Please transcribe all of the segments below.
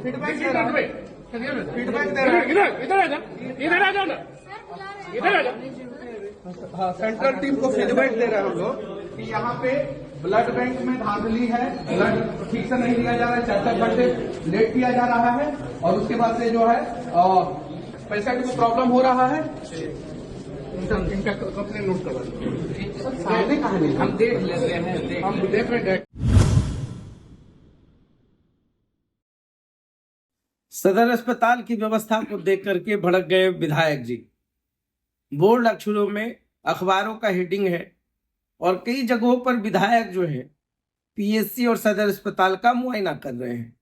Feedback दे रहा हूं, feedback दे रहा हूं। इधर आ जा, इधर आ जाओ ना, इधर आ जाओ। हाँ, सेंट्रल टीम को फीडबैक दे रहे हैं हम लोग कि यहाँ पे ब्लड बैंक में धांधली है, ब्लड ठीक से नहीं लिया जा रहा है, 4-4 घंटे लेट किया जा रहा है और उसके बाद से जो है पेशेंट को प्रॉब्लम हो रहा है। इनका कंप्लेन नोट करवा दो। सामने कहानी हम देख लेते हैं, हम देख रहे हैं। सदर अस्पताल की व्यवस्था को देख करके भड़क गए विधायक जी। बोल्ड अक्षरों में अखबारों का हेडिंग है और कई जगहों पर विधायक जो है पीएससी और सदर अस्पताल का मुआयना कर रहे हैं।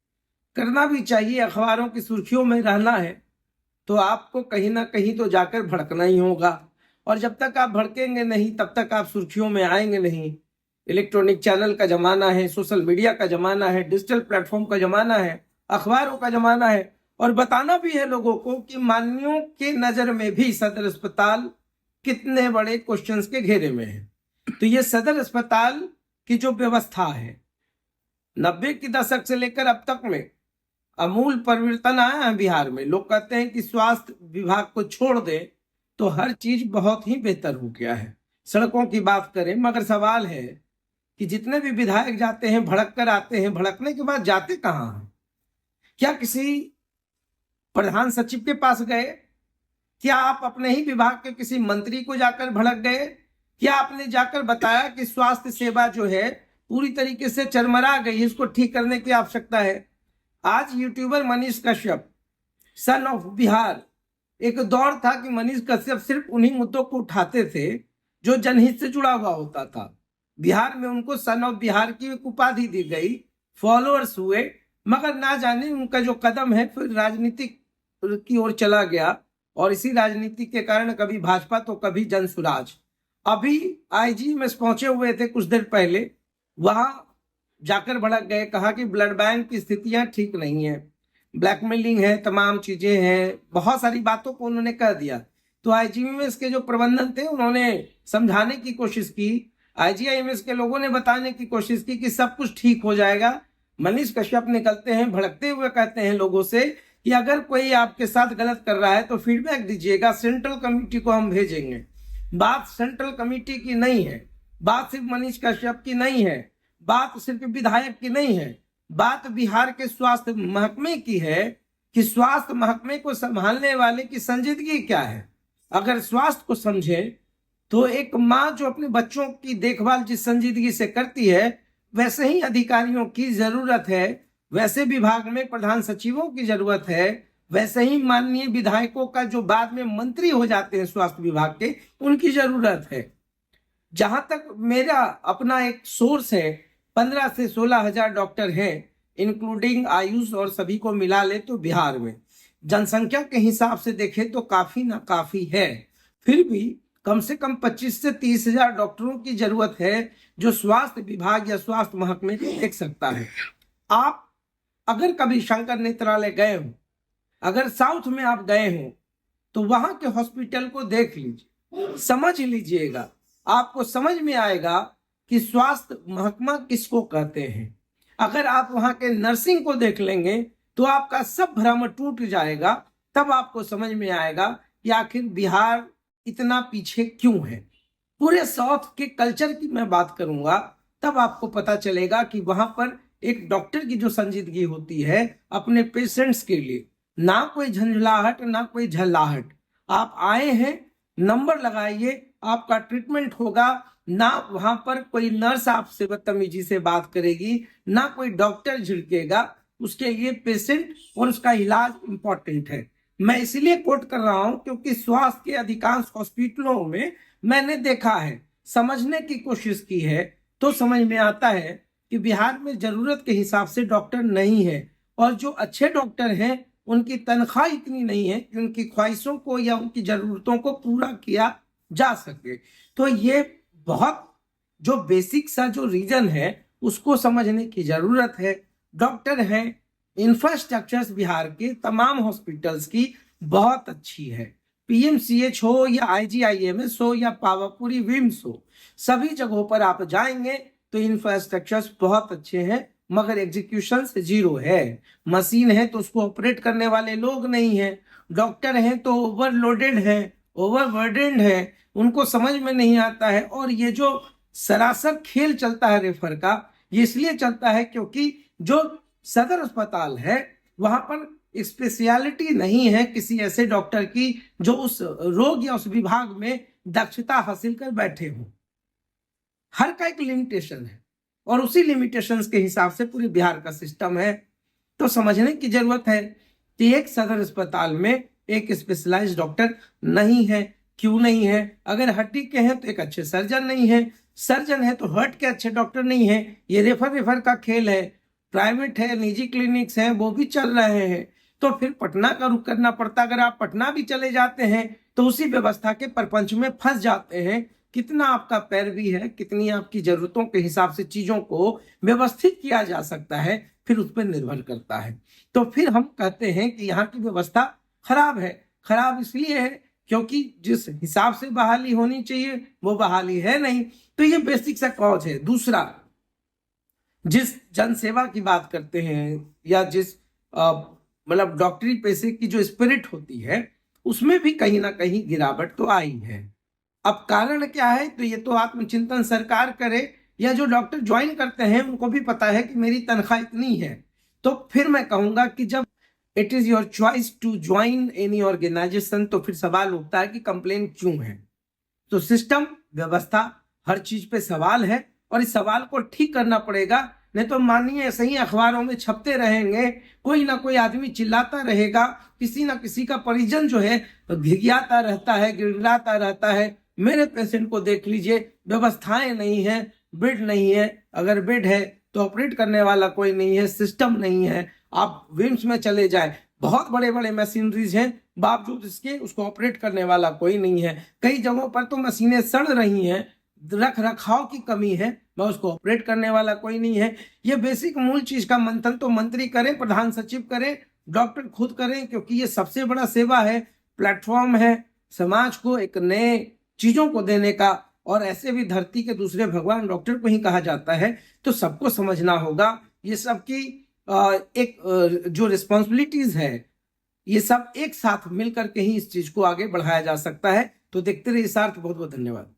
करना भी चाहिए, अखबारों की सुर्खियों में रहना है तो आपको कहीं ना कहीं तो जाकर भड़कना ही होगा, और जब तक आप भड़केंगे नहीं तब तक आप सुर्खियों में आएंगे नहीं। इलेक्ट्रॉनिक चैनल का जमाना है, सोशल मीडिया का जमाना है, डिजिटल प्लेटफॉर्म का जमाना है, अखबारों का जमाना है, और बताना भी है लोगों को कि मान्यों के नजर में भी सदर अस्पताल कितने बड़े क्वेश्चंस के घेरे में है। तो ये सदर अस्पताल की जो व्यवस्था है 90 के दशक से लेकर अब तक में अमूल परिवर्तन आया है बिहार में। लोग कहते हैं कि स्वास्थ्य विभाग को छोड़ दे तो हर चीज बहुत ही बेहतर हो गया है। सड़कों की बात करें, मगर सवाल है कि जितने भी विधायक जाते हैं भड़क कर आते हैं, भड़कने के बाद जाते कहाँ हैं? क्या किसी प्रधान सचिव के पास गए? क्या आप अपने ही विभाग के किसी मंत्री को जाकर भड़क गए? क्या आपने जाकर बताया कि स्वास्थ्य सेवा जो है पूरी तरीके से चरमरा गई, इसको ठीक करने की आवश्यकता है? आज YouTuber Manish Kashyap, son of Bihar, एक दौर था कि मनीष कश्यप सिर्फ उन्हीं मुद्दों को उठाते थे जो जनहित से जुड़ा हुआ होता था। बिहार में उनको सन ऑफ बिहार की एक उपाधि दी गई, फॉलोअर्स हुए, मगर ना जाने उनका जो कदम है फिर राजनीतिक की ओर चला गया, और इसी राजनीति के कारण कभी भाजपा तो कभी जनसुराज। अभी आईजीएमएस पहुंचे हुए थे कुछ देर पहले, वहां जाकर भड़क गए, कहा कि ब्लड बैंक की स्थितियां ठीक नहीं है, ब्लैकमेलिंग है, तमाम चीजें हैं, बहुत सारी बातों को उन्होंने कह दिया। तो आईजीएमएस के जो प्रबंधन थे उन्होंने समझाने की कोशिश की, आईजीआईएमएस के लोगों ने बताने की कोशिश की कि सब कुछ ठीक हो जाएगा। मनीष कश्यप निकलते हैं भड़कते हुए, कहते हैं लोगों से कि अगर कोई आपके साथ गलत कर रहा है तो फीडबैक दीजिएगा, सेंट्रल कमेटी को हम भेजेंगे। बात सेंट्रल कमेटी की नहीं है, बात सिर्फ मनीष कश्यप की नहीं है, बात सिर्फ विधायक की नहीं है, बात बिहार के स्वास्थ्य महकमे की है कि स्वास्थ्य महकमे को संभालने वाले की संजीदगी क्या है। अगर स्वास्थ्य को समझे तो एक माँ जो अपने बच्चों की देखभाल जिस संजीदगी से करती है वैसे ही अधिकारियों की जरूरत है, वैसे विभाग में प्रधान सचिवों की जरूरत है, वैसे ही माननीय विधायकों का जो बाद में मंत्री हो जाते हैं स्वास्थ्य विभाग के, उनकी जरूरत है। जहां तक मेरा अपना एक सोर्स है, 15 से 16 हजार डॉक्टर हैं, इंक्लूडिंग आयुष और सभी को मिला ले तो बिहार में जनसंख्या के हिसाब से देखे तो काफी ना काफी है, फिर भी कम से कम 25 से 30 हजार डॉक्टरों की जरूरत है जो स्वास्थ्य विभाग या स्वास्थ्य महकमे को देख सकता है। आप अगर कभी शंकर नेत्रालय गए हो, अगर साउथ में आप गए हो तो वहां के हॉस्पिटल को देख लीजिए, समझ लीजिएगा, आपको समझ में आएगा कि स्वास्थ्य महकमा किसको कहते हैं। अगर आप वहां के नर्सिंग को देख लेंगे तो आपका सब भ्रम टूट जाएगा, तब आपको समझ में आएगा कि आखिर बिहार इतना पीछे क्यों है। पूरे साउथ के कल्चर की मैं बात करूंगा तब आपको पता चलेगा कि वहां पर एक डॉक्टर की जो संजीदगी होती है अपने पेशेंट्स के लिए, ना कोई झंझलाहट ना कोई झल्लाहट। आप आए हैं, नंबर लगाइए, आपका ट्रीटमेंट होगा। ना वहां पर कोई नर्स आपसे बदतमीजी से बात करेगी, ना कोई डॉक्टर झिड़केगा, उसके लिए पेशेंट और उसका इलाज इंपॉर्टेंट है। मैं इसलिए कोट कर रहा हूं क्योंकि स्वास्थ्य के अधिकांश हॉस्पिटलों में मैंने देखा है, समझने की कोशिश की है तो समझ में आता है कि बिहार में जरूरत के हिसाब से डॉक्टर नहीं है, और जो अच्छे डॉक्टर हैं उनकी तनख्वाह इतनी नहीं है कि उनकी ख्वाहिशों को या उनकी जरूरतों को पूरा किया जा सके। तो ये बहुत जो बेसिक सा जो रीजन है उसको समझने की जरूरत है। डॉक्टर हैं, इंफ्रास्ट्रक्चर्स बिहार के तमाम हॉस्पिटल्स की बहुत अच्छी है, पीएमसीएच हो या आईजीआईएमएस हो या पावापुरी विम्स हो, सभी जगहों पर आप जाएंगे तो इंफ्रास्ट्रक्चर्स बहुत अच्छे हैं, मगर एग्जीक्यूशन से जीरो है। मशीन है तो उसको ऑपरेट करने वाले लोग नहीं है, डॉक्टर हैं तो ओवरलोडेड है, ओवरबर्डन्ड है, उनको समझ में नहीं आता है। और ये जो सरासर खेल चलता है रेफर का, ये इसलिए चलता है क्योंकि जो सदर अस्पताल है वहां पर स्पेशलिटी नहीं है किसी ऐसे डॉक्टर की जो उस रोग या उस विभाग में दक्षता हासिल कर बैठे हों। हर का एक लिमिटेशन है और उसी लिमिटेशंस के हिसाब से पूरे बिहार का सिस्टम है। तो समझने की जरूरत है कि एक सदर अस्पताल में एक स्पेशलाइज्ड डॉक्टर नहीं है। क्यों नहीं है? अगर हड्डी के हैं तो एक अच्छे सर्जन नहीं है, सर्जन है तो हार्ट के अच्छे डॉक्टर नहीं है। ये रेफर का खेल है। प्राइवेट है, निजी क्लिनिक्स हैं, वो भी चल रहे हैं। तो फिर पटना का रुख करना पड़ता। अगर आप पटना भी चले जाते हैं तो उसी व्यवस्था के परपंच में फंस जाते हैं। कितना आपका पैरवी है, कितनी आपकी जरूरतों के हिसाब से चीजों को व्यवस्थित किया जा सकता है, फिर उस पर निर्भर करता है। तो फिर हम कहते हैं कि यहाँ की व्यवस्था खराब है। खराब इसलिए है क्योंकि जिस हिसाब से बहाली होनी चाहिए वो बहाली है नहीं। तो ये बेसिक सा कॉज है। दूसरा, जिस जनसेवा की बात करते हैं या जिस मतलब डॉक्टरी पेशे की जो स्पिरिट होती है उसमें भी कहीं ना कहीं गिरावट तो आई है। अब कारण क्या है? तो ये तो आत्मचिंतन सरकार करे या जो डॉक्टर ज्वाइन करते हैं उनको भी पता है कि मेरी तनख्वाह इतनी है। तो फिर मैं कहूंगा कि जब it is your choice to join any organisation तो फिर सवाल उठता है कि कंप्लेन क्यों है। तो सिस्टम, व्यवस्था, हर चीज पे सवाल है और इस सवाल को ठीक करना पड़ेगा। नहीं तो मानिए ऐसे ही अखबारों में छपते रहेंगे, कोई ना कोई आदमी चिल्लाता रहेगा, किसी ना किसी का परिजन जो है घिघियाता रहता है, गिड़गिड़ाता रहता है। मेरे पेशेंट को देख लीजिए, व्यवस्थाएं नहीं है, बेड नहीं है। अगर बेड है तो ऑपरेट करने वाला कोई नहीं है, सिस्टम नहीं है। आप विम्स में चले जाए, बहुत बड़े बड़े मशीनरीज हैं, बावजूद इसके उसको ऑपरेट करने वाला कोई नहीं है। कई जगहों पर तो मशीनें सड़ रही हैं, रख रखाव की कमी है, मैं उसको ऑपरेट करने वाला कोई नहीं है। ये बेसिक मूल चीज का मंथन तो मंत्री करें, प्रधान सचिव करें, डॉक्टर खुद करें, क्योंकि ये सबसे बड़ा सेवा है, प्लेटफॉर्म है समाज को एक नए चीजों को देने का। और ऐसे भी धरती के दूसरे भगवान डॉक्टर को ही कहा जाता है। तो सबको समझना होगा ये सबकी एक जो रिस्पॉन्सिबिलिटीज है, ये सब एक साथ मिलकर के ही इस चीज को आगे बढ़ाया जा सकता है। तो देखते रहिए सार्थ। बहुत बहुत धन्यवाद।